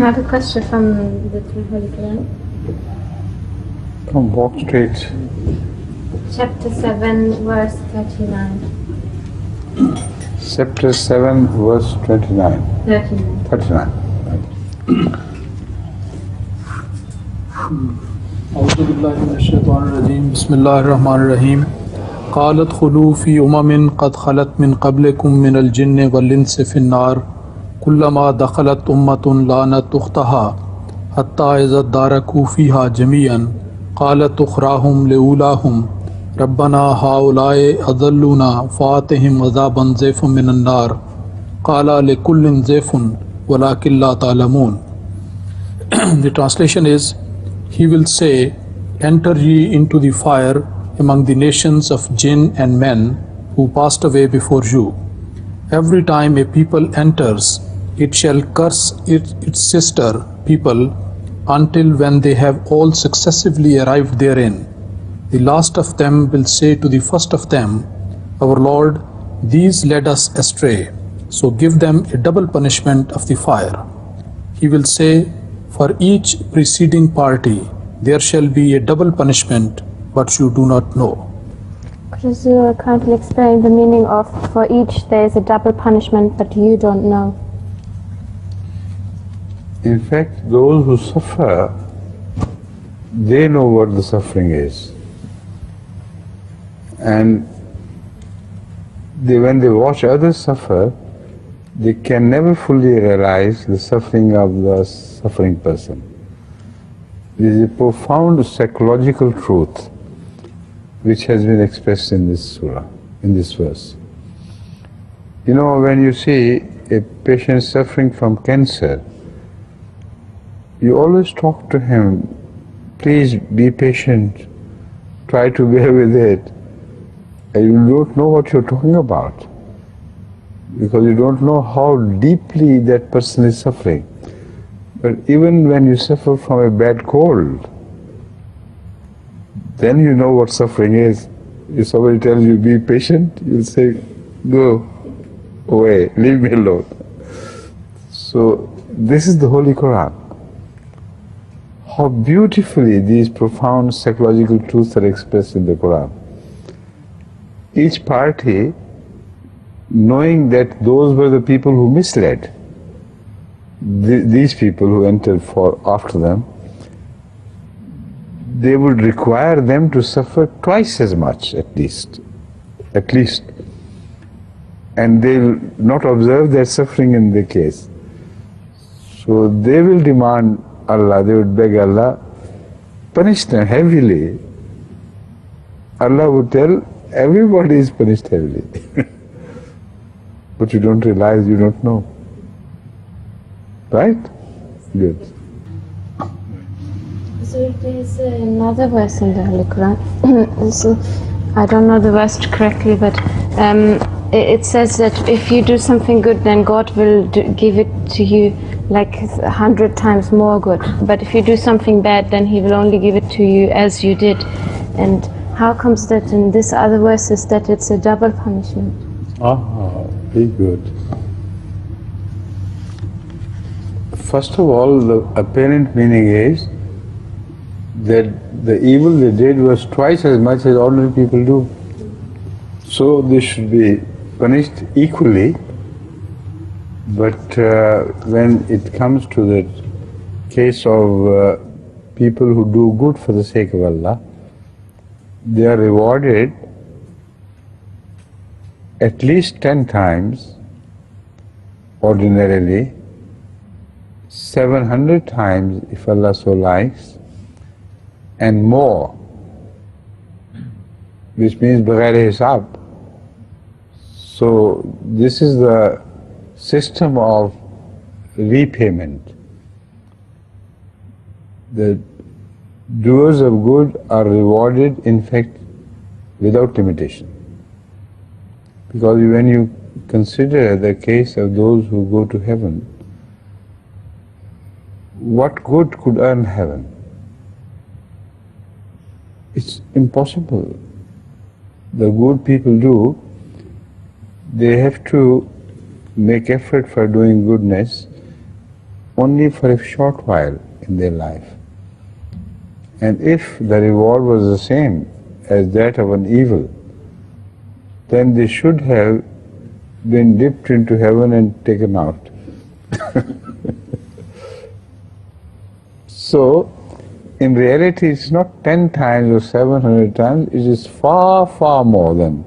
have a question from the Holy Quran. Come, walk straight. Chapter 7, verse 39. Chapter 7, verse 29. 39. اعوذ باللہ من الشیطان الرجیم بسم اللہ الرحمن الرحیم قالت خلوا فی قد خلت من قبلکم من الجن والانس فی النار كلما دخلت أمة لعنت أختها حتى إذا اداركوا فيها جميعا قالت أخراهم لأولاهم ربنا هؤلاء أضلونا فآتهم عذابا ضعفا من النار قال لكل ضعف ولكن لا تعلمون. The translation is, he will say, enter ye into the fire among the nations of jinn and men who passed away before you. Every time a people enters, it shall curse its sister people until when they have all successively arrived therein. The last of them will say to the first of them, our Lord, these led us astray, so give them a double punishment of the fire. He will say, for each preceding party there shall be a double punishment, but you do not know. Could you kindly explain the meaning of for each there is a double punishment, but you don't know? In fact, those who suffer, they know what the suffering is. And when they watch others suffer, they can never fully realize the suffering of the suffering person. There is a profound psychological truth which has been expressed in this surah, in this verse. You know, when you see a patient suffering from cancer, you always talk to him, please be patient, try to bear with it. And you don't know what you're talking about, because you don't know how deeply that person is suffering. But even when you suffer from a bad cold, then you know what suffering is. If somebody tells you be patient, you'll say, go away, leave me alone. So this is the Holy Quran. How beautifully these profound psychological truths are expressed in the Quran. Each party, knowing that those were the people who misled, these people who entered after them, they would require them to suffer twice as much at least. And they will not observe their suffering in the case. So they will demand Allah, they would beg Allah, punish them heavily. Allah would tell, everybody is punished heavily. But you don't realize, you don't know. Right? Good. So there's another verse in the Holy Quran. So, I don't know the verse correctly, but it says that if you do something good, then God will give it to you like 100 times more good. But if you do something bad, then He will only give it to you as you did. And how comes that in this other verses that it's a double punishment? Very good. First of all, the apparent meaning is that the evil they did was twice as much as ordinary people do. So they should be punished equally. But when it comes to the case of people who do good for the sake of Allah, they are rewarded at least 10 times ordinarily, 700 times if Allah so likes, and more, which means بغیر حساب. So this is the system of repayment. The doers of good are rewarded, in fact, without limitation. Because when you consider the case of those who go to heaven, what good could earn heaven? It's impossible. The good people do, they have to make effort for doing goodness only for a short while in their life. And if the reward was the same as that of an evil, then they should have been dipped into heaven and taken out. So, in reality, it's not 10 times or 700 times, it is far, far more than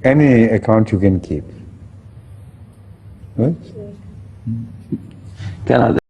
any account you can keep. Right? Can I